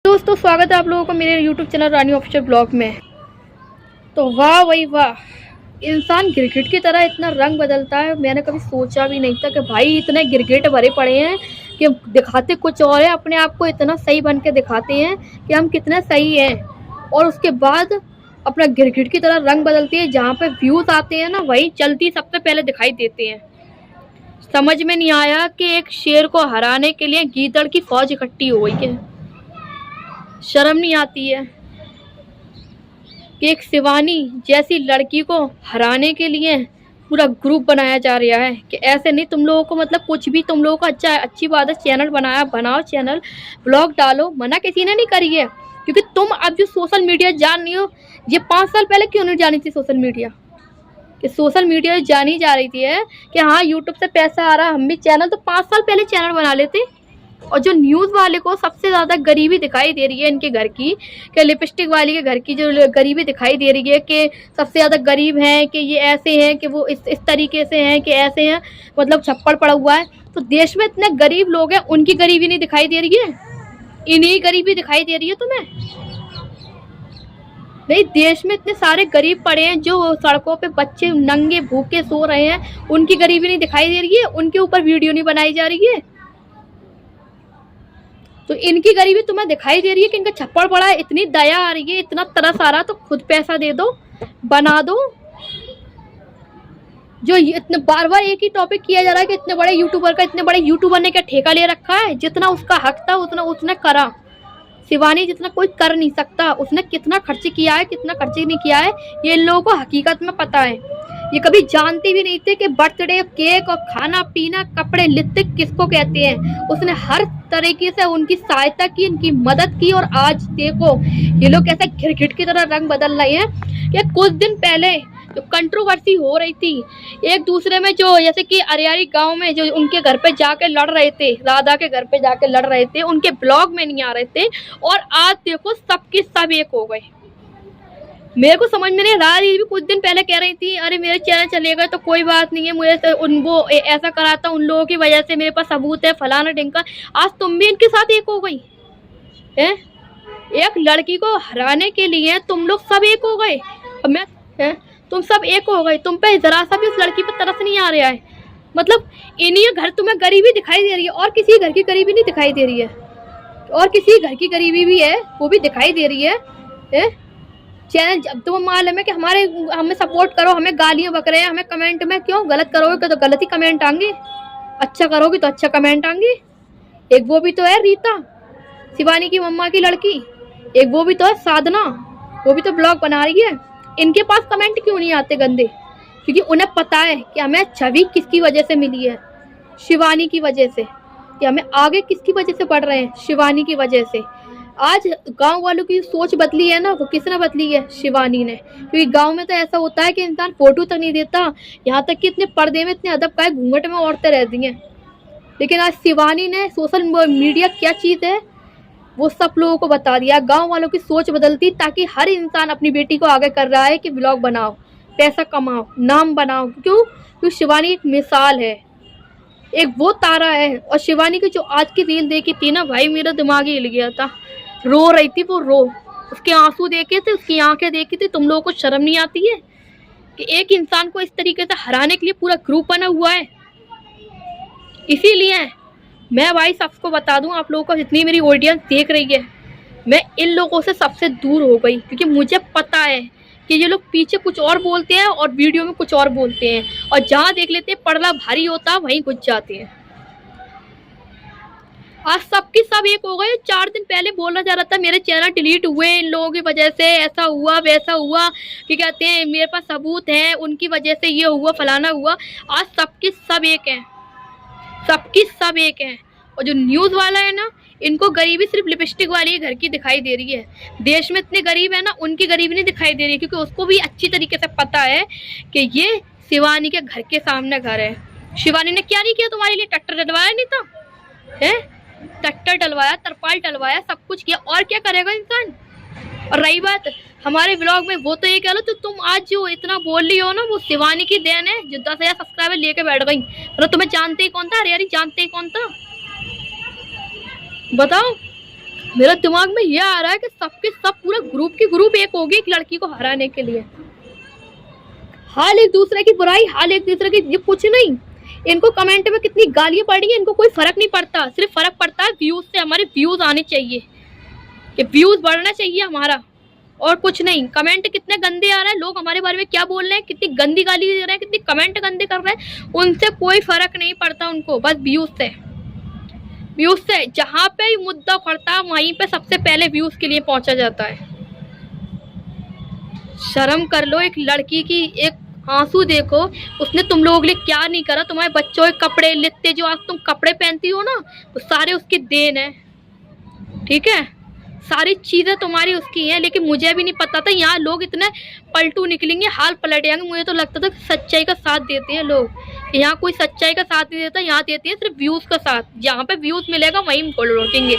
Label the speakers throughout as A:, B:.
A: दोस्तों स्वागत है आप लोगों का मेरे YouTube चैनल रानी ऑफिशियल ब्लॉग में। तो वाह वही वाह, इंसान गिरगिट की तरह इतना रंग बदलता है। मैंने कभी सोचा भी नहीं था कि भाई इतने गिरगिट भरे पड़े हैं कि दिखाते कुछ और है, अपने आप को इतना सही बन के दिखाते हैं कि हम कितने सही हैं, और उसके बाद अपना गिरगिट की तरह रंग बदलते हैं। जहाँ पे व्यूज़ आते हैं ना, वही चलती सबसे पहले दिखाई देते हैं। समझ में नहीं आया कि एक शेर को हराने के लिए गीदड़ की फौज इकट्ठी हो गई है। शर्म नहीं आती है कि एक शिवानी जैसी लड़की को हराने के लिए पूरा ग्रुप बनाया जा रहा है। कि ऐसे नहीं, तुम लोगों को मतलब कुछ भी तुम लोगों को अच्छी बात है, चैनल बनाओ, चैनल ब्लॉग डालो, मना किसी ने नहीं करी है। क्योंकि तुम अब जो सोशल मीडिया जान रही हो, ये 5 साल पहले क्यों नहीं जानी थी सोशल मीडिया? कि सोशल मीडिया जानी जा रही थी है कि हाँ यूट्यूब से पैसा आ रहा है, हम भी चैनल, तो 5 साल पहले चैनल बना लेते। और जो न्यूज़ वाले को सबसे ज़्यादा गरीबी दिखाई दे रही है इनके घर की, कि लिपस्टिक वाली के घर की जो गरीबी दिखाई दे रही है कि सबसे ज़्यादा गरीब हैं, कि ये ऐसे हैं, कि वो इस तरीके से हैं, कि ऐसे हैं, मतलब छप्पड़ पड़ा हुआ है। तो देश में इतने गरीब लोग हैं, उनकी गरीबी नहीं दिखाई दे रही है? इन्हीं गरीबी दिखाई दे रही है तुम्हें? नहीं, देश में इतने सारे गरीब पड़े हैं, जो सड़कों पे बच्चे नंगे भूखे सो रहे हैं, उनकी गरीबी नहीं दिखाई दे रही है? उनके ऊपर वीडियो नहीं बनाई जा रही है? तो इनकी गरीबी तुम्हें दिखाई दे रही है कि इनका छप्पड़ पड़ा है। इतनी दया आ रही है, इतना तरस आ रहा, तो खुद पैसा दे दो, बना दो। जो इतने बार बार एक ही टॉपिक किया जा रहा है कि इतने बड़े यूट्यूबर ने क्या ठेका ले रखा है? जितना उसका हक था उतना उसने करा। शिवानी जितना कोई कर नहीं सकता। उसने कितना खर्च किया है, कितना खर्च नहीं किया है, ये इन लोगों को हकीकत में पता है। ये कभी जानते भी नहीं थे कि बर्थडे केक और खाना पीना कपड़े लित्ते किसको कहते हैं। उसने हर तरीके से उनकी सहायता की, उनकी मदद की, और आज देखो ये लोग कैसे गिरगिट की तरह रंग बदल रहे हैं। कि कुछ दिन पहले जो कंट्रोवर्सी हो रही थी एक दूसरे में, जो जैसे कि अरियारी गांव में जो उनके घर पे जाके लड़ रहे थे, राधा के घर पे जाके लड़ रहे थे, उनके ब्लॉग में नहीं आ रहे थे, और आज देखो सबके सब एक हो गए। मेरे को समझ में नहीं, राधा भी कुछ दिन पहले कह रही थी अरे मेरे चैनल चलेगा तो कोई बात नहीं है, मुझे वो ऐसा करा था उन लोगों की वजह से, मेरे पास सबूत है, फलाना ढिंका। आज तुम भी इनके साथ एक हो गई है। एक लड़की को हराने के लिए तुम लोग सब एक हो गए। अब मैं है, तुम सब एक हो गए, तुम पे जरा सा भी उस लड़की पे तरस नहीं आ रहा है। मतलब इन्हीं घर तुम्हें गरीबी दिखाई दे रही है, और किसी घर की गरीबी नहीं दिखाई दे रही है। और किसी घर की गरीबी भी है, वो भी दिखाई दे रही है? चैनल जब तुम मालूम है कि हमें सपोर्ट करो, हमें गालियां बक रहे हैं, हमें कमेंट में क्यों गलत करोगे तो गलत ही कमेंट आएंगे, अच्छा करोगे तो अच्छा कमेंट आएंगे। एक वो भी तो है रीता, शिवानी की मम्मा की लड़की, एक वो भी तो है साधना, वो भी तो ब्लॉग बना रही है। इनके पास कमेंट क्यों नहीं आते गंदे? क्योंकि उन्हें पता है कि हमें छवि किसकी वजह से मिली है, शिवानी की वजह से। कि हमें आगे किसकी वजह से बढ़ रहे हैं, शिवानी की वजह से। आज गांव वालों की सोच बदली है ना, वो किसने बदली है? शिवानी ने। क्योंकि गांव में तो ऐसा होता है कि इंसान फोटो तक नहीं देता, यहाँ तक कि इतने पर्दे में, इतने अदब का है, घूंघट में औरतें रहती हैं। लेकिन आज शिवानी ने सोशल मीडिया क्या चीज़ है वो सब लोगों को बता दिया। गांव वालों की सोच बदलती, ताकि हर इंसान अपनी बेटी को आगे कर रहा है कि ब्लॉग बनाओ, पैसा कमाओ, नाम बनाओ। क्यों? क्योंकि शिवानी एक मिसाल है, एक वो तारा है। और शिवानी की जो आज की रील देखी थी ना भाई, मेरा दिमाग ही हिल गया था। रो रही थी वो, उसके आंसू देखे थे, उसकी आंखें देखी थी। तुम लोगों को शर्म नहीं आती है कि एक इंसान को इस तरीके से हराने के लिए पूरा ग्रुप बना हुआ है? इसीलिए मैं भाई सबको बता दूं, आप लोगों को जितनी मेरी ऑडियंस देख रही है, मैं इन लोगों से सबसे दूर हो गई। क्योंकि मुझे पता है कि ये लोग पीछे कुछ और बोलते हैं और वीडियो में कुछ और बोलते हैं, और जहाँ देख लेते हैं पर्दा भारी होता है वहीं घुस जाते हैं। आज सबकी सब एक हो गए। 4 दिन पहले बोला जा रहा था मेरे चैनल डिलीट हुए इन लोगों की वजह से, ऐसा हुआ वैसा हुआ, कि कहते हैं मेरे पास सबूत है, उनकी वजह से ये हुआ फलाना हुआ। आज सबकी सब एक है, सबकी सब एक है। और जो न्यूज़ वाला है ना, इनको गरीबी सिर्फ लिपस्टिक वाली घर की दिखाई दे रही है। देश में इतने गरीब है ना, उनकी गरीबी नहीं दिखाई दे रही है। क्योंकि उसको भी अच्छी तरीके से पता है कि ये शिवानी के घर के सामने घर है। शिवानी ने क्या नहीं किया तुम्हारे लिए? ट्रैक्टर डलवाया नहीं था है? ट्रैक्टर डलवाया, तरपाल डलवाया, सब कुछ किया। और क्या करेगा इंसान? और रही बात हमारे ब्लॉग में, वो तो ये कह लो, तो तुम आज जो इतना बोल रही हो ना, वो शिवानी की देन है, जो 10,000 सब्सक्राइबर लेके बैठ गई। मतलब तुम्हें जानते ही कौन था? अरे यार जानते ही कौन था? बताओ। मेरा दिमाग में ये आ रहा है कि सबके सब पूरा ग्रुप की ग्रुप एक होगी एक लड़की को हराने के लिए। हाल एक दूसरे की बुराई, हाल एक दूसरे की, ये कुछ नहीं। इनको कमेंट में कितनी गालियां पड़ रही है, इनको कोई फर्क नहीं पड़ता। सिर्फ फर्क पड़ता है व्यूज से। हमारे व्यूज आने चाहिए, कि व्यूज बढ़ना चाहिए हमारा, और कुछ नहीं। कमेंट कितने गंदे आ रहे हैं, लोग हमारे बारे में क्या बोल रहे हैं, कितनी गंदी गाली दे रहे हैं, कितनी कमेंट गंदे कर रहे हैं, उनसे कोई फर्क नहीं पड़ता उनको। बस व्यूज से, व्यूज से जहाँ पे मुद्दा उखड़ता है वहीं पे सबसे पहले व्यूज के लिए पहुंचा जाता है। शर्म कर लो। एक लड़की की एक आंसू देखो, उसने तुम लोगों के लिए क्या नहीं करा। तुम्हारे बच्चों के कपड़े लित्ते, जो आज तुम कपड़े पहनती हो ना, तो सारे उसकी देन है, ठीक है। सारी चीजें तुम्हारी उसकी हैं, लेकिन मुझे भी नहीं पता था यहाँ लोग इतने पलटू निकलेंगे, हाल पलट जाएंगे। मुझे तो लगता था सच्चाई का साथ देते हैं लोग, यहाँ कोई सच्चाई का साथ नहीं देता, यहाँ देते हैं सिर्फ व्यूज का साथ। जहाँ पे व्यूज मिलेगा वहीं लौटेंगे।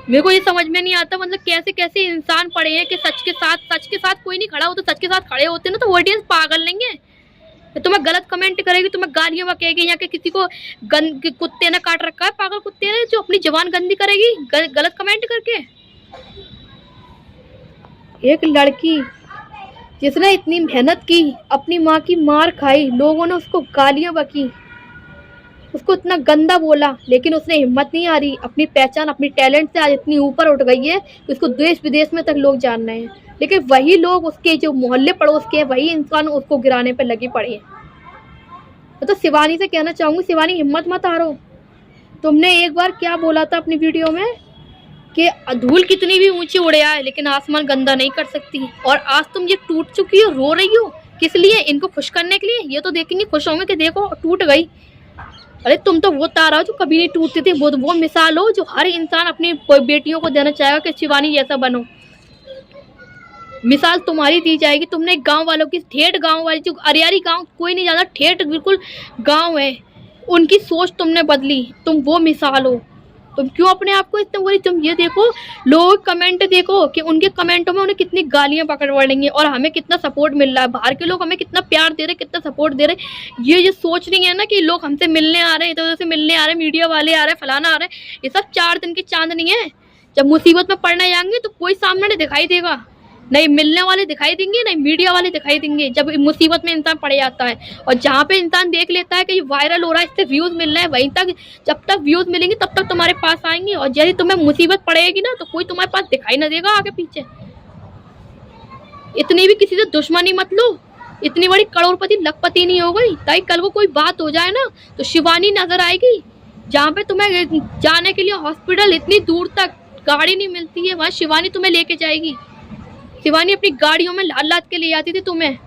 A: मेरे को ये समझ में नहीं आता, मतलब कैसे कैसे इंसान पड़े हैं कि सच के साथ कोई नहीं खड़ा हो। तो सच के साथ खड़े होते ना तो ऑडियंस पागल नहीं है। तुम्हें गलत कमेंट करेगी, तुम्हें गालियां बकेगी, या कि किसी को कुत्ते ने काट रखा है, पागल कुत्ते ने, जो अपनी जबान गंदी करेगी गलत कमेंट करके। एक लड़की जिसने इतनी मेहनत की, अपनी माँ की मार खाई, लोगों ने उसको गालियां बकी, उसको इतना गंदा बोला, लेकिन उसने हिम्मत नहीं आ रही। अपनी पहचान, अपनी टैलेंट से आज इतनी ऊपर उठ गई है कि उसको देश विदेश में तक लोग जान रहे हैं। लेकिन वही लोग, उसके जो मोहल्ले पड़ोस के हैं, वही इंसान उसको गिराने पे लगे पड़े हैं। तो शिवानी से कहना चाहूंगी, शिवानी हिम्मत मत हारो। तुमने एक बार क्या बोला था अपनी वीडियो में कि धूल कितनी भी ऊंची उड़े आए लेकिन आसमान गंदा नहीं कर सकती। और आज तुम ये टूट चुकी हो, रो रही हो, किस लिए? इनको खुश करने के लिए। ये तो देखेंगे, खुश होंगे कि देखो टूट गई। अरे तुम तो वो तारा हो जो कभी नहीं टूटती थी। वो मिसाल हो जो हर इंसान अपनी बेटियों को देना चाहेगा कि शिवानी जैसा बनो। मिसाल तुम्हारी दी जाएगी। तुमने गांव वालों की, ठेठ गांव वाली, जो अरियारी गांव कोई नहीं जाता, ठेठ बिल्कुल गांव है, उनकी सोच तुमने बदली। तुम वो मिसाल हो। तुम क्यों अपने आप को इतना बोली? तुम ये देखो, लोग कमेंट देखो कि उनके कमेंटों में उन्हें कितनी गालियां पकड़ पड़ेंगी और हमें कितना सपोर्ट मिल रहा है। बाहर के लोग हमें कितना प्यार दे रहे, कितना सपोर्ट दे रहे। ये सोच नहीं है ना कि लोग हमसे मिलने आ रहे हैं, इधर उधर से मिलने आ रहे हैं, मीडिया वाले आ रहे हैं, फलाना आ रहे हैं। ये सब 4 दिन की चांदनी है। जब मुसीबत में पड़ने जाएंगे तो कोई सामने नहीं दिखाई देगा, नहीं मिलने वाले दिखाई देंगे, नहीं मीडिया वाले दिखाई देंगे। जब मुसीबत में इंसान पड़ जाता है, और जहाँ पे इंसान देख लेता है कि ये वायरल हो रहा है, इससे व्यूज मिल रहे हैं, वहीं तक, जब तक व्यूज मिलेंगे तब तक तुम्हारे पास आएंगे। और यदि तुम्हें मुसीबत पड़ेगी ना तो कोई तुम्हारे पास दिखाई ना देगा आगे पीछे। इतनी भी किसी से दुश्मनी मत लो, इतनी बड़ी करोड़पति लखपति नहीं हो गई ताकि कल को कोई बात हो जाए ना तो शिवानी नजर आएगी। जहाँ पे तुम्हें जाने के लिए हॉस्पिटल इतनी दूर तक गाड़ी नहीं मिलती है, वहाँ शिवानी तुम्हें लेके जाएगी। शिवानी अपनी गाड़ियों में लाद लाद के ले जाती थी तुम्हें।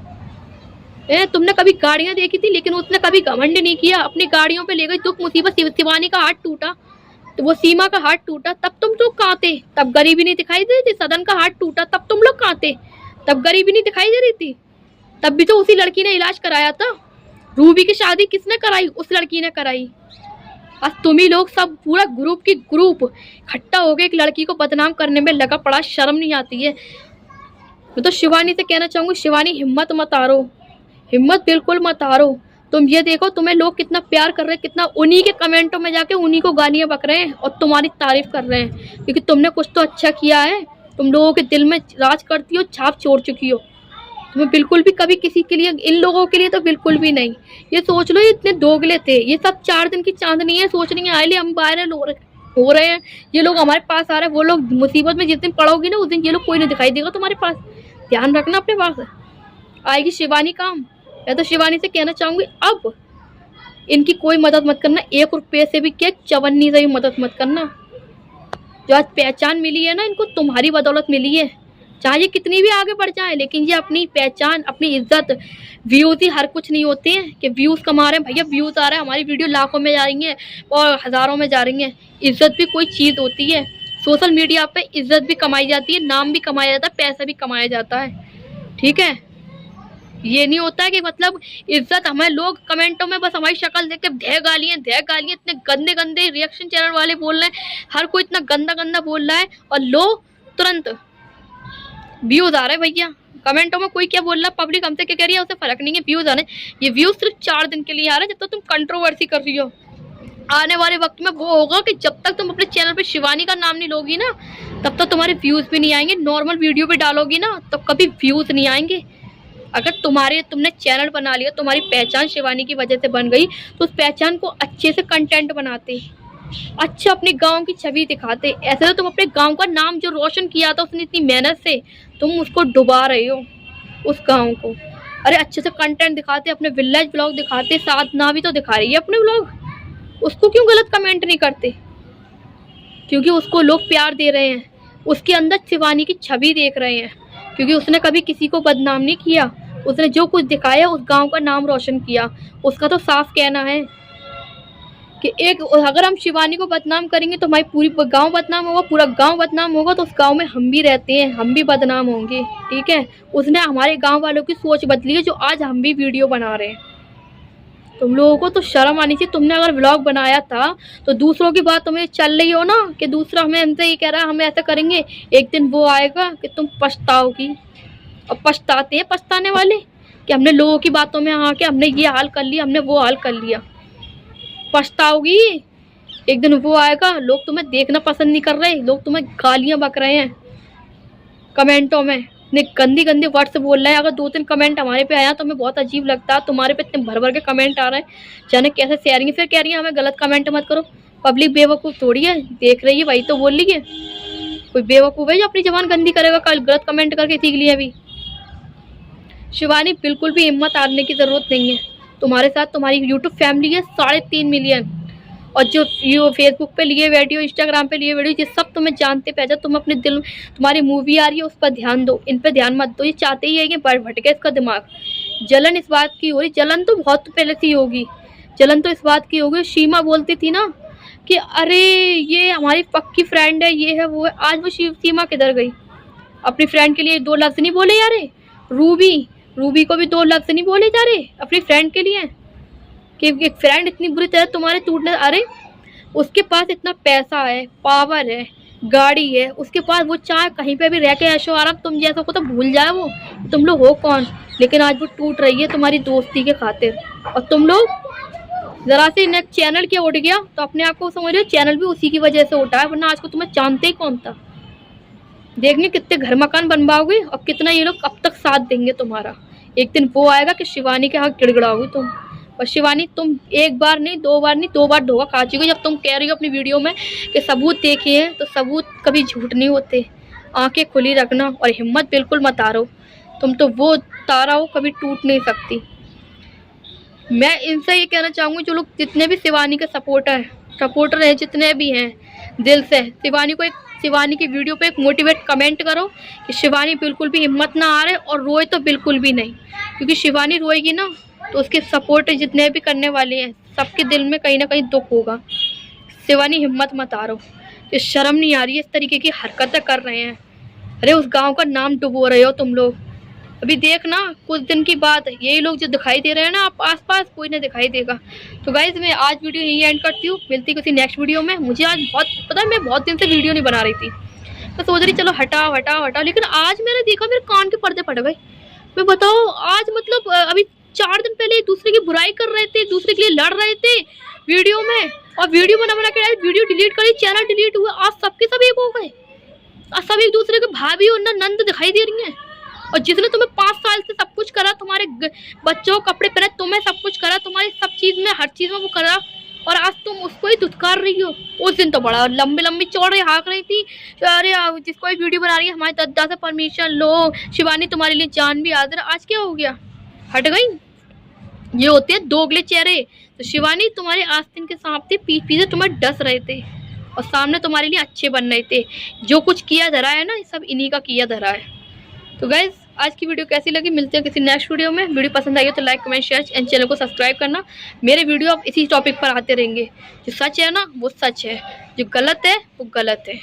A: तुमने कभी गाड़ियां देखी थी, लेकिन उसने कभी घमंड नहीं किया, अपनी गाड़ियों पे ले गई। दुख मुसीबत, शिवानी का हाथ टूटा तो वो सीमा का हाथ टूटा, तब तुम लोग कहाँ थे? तब गरीबी नहीं दिखाई दे रही थी। सदन का हाथ टूटा तब तुम लोग कहाँ थे? तब गरीबी नहीं दिखाई दे रही थी। तब भी तो उसी लड़की ने इलाज कराया था। रूबी की शादी किसने कराई? उस लड़की ने कराई। आज तुम ही लोग सब पूरा ग्रुप की ग्रुप इकट्ठा हो गए एक लड़की को बदनाम करने में लगा पड़ा। शर्म नहीं आती है? मैं तो शिवानी से कहना चाहूंगी, शिवानी हिम्मत मत हारो, हिम्मत बिल्कुल मत हारो। तुम ये देखो तुम्हें लोग कितना प्यार कर रहे हैं, कितना उन्हीं के कमेंटों में जाके उन्हीं को गालियां बक रहे हैं और तुम्हारी तारीफ कर रहे हैं, क्योंकि तुमने कुछ तो अच्छा किया है। तुम लोगों के दिल में राज करती हो, छाप छोड़ चुकी हो। तुम्हें बिल्कुल भी कभी किसी के लिए, इन लोगों के लिए तो बिल्कुल भी नहीं। ये सोच लो ये इतने दोगले थे। ये सब 4 दिन की चांदनी है। सोच रही है आए हम वायरल हो रहे हैं, ये लोग हमारे पास आ रहे हैं। वो लोग मुसीबत में जिस दिन पड़ोगी ना उस दिन ये लोग कोई नहीं दिखाई देगा तुम्हारे पास। ध्यान रखना अपने पास आएगी शिवानी काम। मैं तो शिवानी से कहना चाहूंगी अब इनकी कोई मदद मत करना। 1 रुपये से भी क्या, चवन्नी से भी मदद मत करना। जो आज पहचान मिली है ना इनको, तुम्हारी बदौलत मिली है। चाहे ये कितनी भी आगे बढ़ जाए, लेकिन ये अपनी पहचान, अपनी इज्जत, व्यूज ही हर कुछ नहीं होते हैं कि व्यूज कमा रहे हैं। भैया व्यूज आ रहा है, हमारी वीडियो लाखों में जा रही है और हजारों में जा रही है। इज्जत भी कोई चीज होती है। सोशल मीडिया पे इज्जत भी कमाई जाती है, नाम भी कमाया जाता है, पैसा भी कमाया जाता है। ठीक है, ये नहीं होता है कि मतलब इज्जत हमें लोग कमेंटों में बस हमारी शक्ल देख के ढेर गालियां इतने गंदे गंदे रिएक्शन चैनल वाले बोल रहे हैं, हर कोई इतना गंदा गंदा बोल रहा है और लो तुरंत व्यूज आ रहे हैं। भैया कमेंटों में कोई क्या बोल रहा है, पब्लिक हमसे क्या कह रही है, उससे फर्क नहीं है। व्यूज आ रहे हैं, ये व्यूज सिर्फ 4 दिन के लिए आ रहे हैं जब तक तुम कंट्रोवर्सी कर रही हो। आने वाले वक्त में वो होगा कि जब तक तुम अपने चैनल पे शिवानी का नाम नहीं लोगी ना, तब तक तुम्हारे व्यूज भी नहीं आएंगे। नॉर्मल वीडियो भी डालोगी ना तो कभी व्यूज नहीं आएंगे। अगर तुमने चैनल बना लिया, तुम्हारी पहचान शिवानी की वजह से बन गई, तो उस पहचान को अच्छे से कंटेंट बनाते, अच्छा अपने गांव की छवि दिखाते। ऐसे तो तुम अपने गांव का नाम जो रोशन किया था उसने इतनी मेहनत से, तुम उसको डुबा रहे हो उस गांव को। अरे अच्छे से कंटेंट दिखाते, अपने विलेज ब्लॉग दिखाते, साधना भी तो दिखा रही है अपने ब्लॉग, उसको क्यों गलत कमेंट नहीं करते? क्योंकि उसको लोग प्यार दे रहे हैं, उसके अंदर शिवानी की छवि देख रहे हैं, क्योंकि उसने कभी किसी को बदनाम नहीं किया। उसने जो कुछ दिखाया उस गांव का नाम रोशन किया। उसका तो साफ कहना है कि अगर हम शिवानी को बदनाम करेंगे तो हमारी पूरी गांव बदनाम होगा, पूरा गांव बदनाम होगा, तो उस गांव में हम भी रहते हैं, हम भी बदनाम होंगे। ठीक है, उसने हमारे गांव वालों की सोच बदली है, जो आज हम भी वीडियो बना रहे हैं। तुम लोगों को तो शर्म आनी चाहिए। तुमने अगर व्लॉग बनाया था तो दूसरों की बात तुम्हें चल रही हो ना, कि दूसरा हमें हमसे ये कह रहा है हम ऐसा करेंगे, एक दिन वो आएगा कि तुम पछताओगी। और पछताते हैं पछताने वाले, कि हमने लोगों की बातों में आके हमने ये हाल कर लिया, हमने वो हाल कर लिया। पछताओगी, एक दिन वो आएगा। लोग तुम्हें देखना पसंद नहीं कर रहे, लोग तुम्हें गालियां बक रहे हैं कमेंटों में, इतने गंदी गंदी वर्ड्स बोल रहे हैं। अगर 2-3 कमेंट हमारे पे आया तो हमें बहुत अजीब लगता है, तुम्हारे पे इतने भर भर के कमेंट आ रहे हैं, जाने कैसे शेयरिंग। फिर कह रही है हमें गलत कमेंट मत करो। पब्लिक बेवकूफ़ थोड़ी है, देख रही है वही तो बोल रही है। कोई बेवकूफ़ है जो अपनी जबान गंदी करेगा कल गलत कमेंट करके सीख लिया। अभी शिवानी बिल्कुल भी हिम्मत हारने की ज़रूरत नहीं है। तुम्हारे साथ तुम्हारी यूट्यूब फैमिली है 3.5 मिलियन, और जो फेसबुक पे लिए वीडियो, इंस्टाग्राम पे लिए वीडियो, ये सब तुम्हें जानते पहचान। तुम अपने दिल में तुम्हारी मूवी आ रही है उस पर ध्यान दो, इन पर ध्यान मत दो। ये चाहते ही है कि भटके इसका दिमाग। जलन इस बात की हो रही, जलन तो बहुत पहले से होगी, जलन तो इस बात की होगी। सीमा बोलती थी ना कि अरे ये हमारी पक्की फ्रेंड है, ये है वो है। आज वो सीमा किधर गई? अपनी फ्रेंड के लिए 2 लफ्ज़ नहीं बोले जा रहे? रूबी को भी 2 लफ्ज़ नहीं बोले जा रहे अपनी फ्रेंड के लिए, कि एक फ्रेंड इतनी बुरी तरह तुम्हारे टूटने। अरे उसके पास इतना पैसा है, पावर है, गाड़ी है, उसके पास वो चाहे कहीं पे भी रह के ऐशो आराम, तुम जैसा को तो भूल जाए वो, तुम लोग हो कौन। लेकिन आज वो टूट रही है तुम्हारी दोस्ती के खातिर। और तुम लोग जरा से नेक्स्ट चैनल क्या उठ गया तो अपने आप को समझ रहे हो चैनल भी उसी की वजह से उठा है, वरना आज को तुम्हें जानते ही कौन था। देखने कितने घर मकान बनवाओगे और कितना ये लोग अब तक साथ देंगे तुम्हारा। एक दिन वो आएगा कि शिवानी के हाथ गिड़गिड़ाओगी तुम। और शिवानी तुम एक बार नहीं, 2 बार नहीं, 2 बार धोखा खा चुकी हो। जब तुम कह रही हो अपनी वीडियो में कि सबूत देखिए, तो सबूत कभी झूठ नहीं होते। आंखें खुली रखना और हिम्मत बिल्कुल मत हारो। तुम तो वो तारा हो, कभी टूट नहीं सकती। मैं इनसे ये कहना चाहूँगी, जो लोग जितने भी शिवानी के सपोर्टर हैं, जितने भी हैं, दिल से शिवानी की वीडियो पे एक मोटिवेट कमेंट करो कि शिवानी बिल्कुल भी हिम्मत ना हारे, और रोए तो बिल्कुल भी नहीं। क्योंकि शिवानी रोएगी ना तो उसके सपोर्ट जितने भी करने वाले हैं सबके दिल में कहीं ना कहीं दुख होगा। शिवानी हिम्मत मत हारो। ये शर्म नहीं आ रही है इस तरीके की हरकतें कर रहे हैं। अरे उस गांव का नाम डुबो रहे हो तुम लोग। अभी देखना कुछ दिन की बात है, यही लोग जो दिखाई दे रहे हैं ना आप आसपास, कोई नहीं दिखाई देगा। तो गाइज मैं आज वीडियो यही एंड करती हूँ, मिलती किसी नेक्स्ट वीडियो में। मुझे आज बहुत पता है, मैं बहुत दिन से वीडियो नहीं बना रही थी, मैं सोच रही चलो हटाओ, लेकिन आज मैंने देखा मेरे कान के पर्दे फट गए। मैं बताओ आज मतलब अभी 4 दिन पहले एक दूसरे की बुराई कर रहे थे, एक दूसरे के लिए लड़ रहे थे वीडियो में, और वीडियो बना के वीडियो डिलीट करी, चैनल डिलीट हुआ। आज सबके सब एक हो गए, आज सब एक दूसरे के भाभी और नंद दिखाई दे रही हैं। और जिसने तुम्हें 5 साल से सब कुछ करा, तुम्हारे बच्चों को कपड़े पहने, तुम्हें सब कुछ करा, तुम्हारी सब चीज में हर चीज में वो करा, और आज तुम उसको ही धुतकार रही हो। उस दिन तो बड़ा लंबी चौड़ रही हाँक रही थी, अरे जिसको भी वीडियो बना रही है हमारे दादा से परमिशन लो, शिवानी तुम्हारे लिए जान भी हाजिर। आज क्या हो गया, हट गई। ये होते हैं दोगले चेहरे। तो शिवानी तुम्हारे आस्तीन के सांप थे, पीछे तुम्हें डस रहे थे और सामने तुम्हारे लिए अच्छे बन रहे थे। जो कुछ किया धरा है ना, सब इन्हीं का किया धरा है। तो गाइज आज की वीडियो कैसी लगी, मिलते हैं किसी नेक्स्ट वीडियो में। वीडियो पसंद आई हो तो like comment share and channel को सब्सक्राइब करना। मेरे वीडियो अब इसी टॉपिक पर आते रहेंगे। जो सच है ना वो सच है, जो गलत है वो गलत है।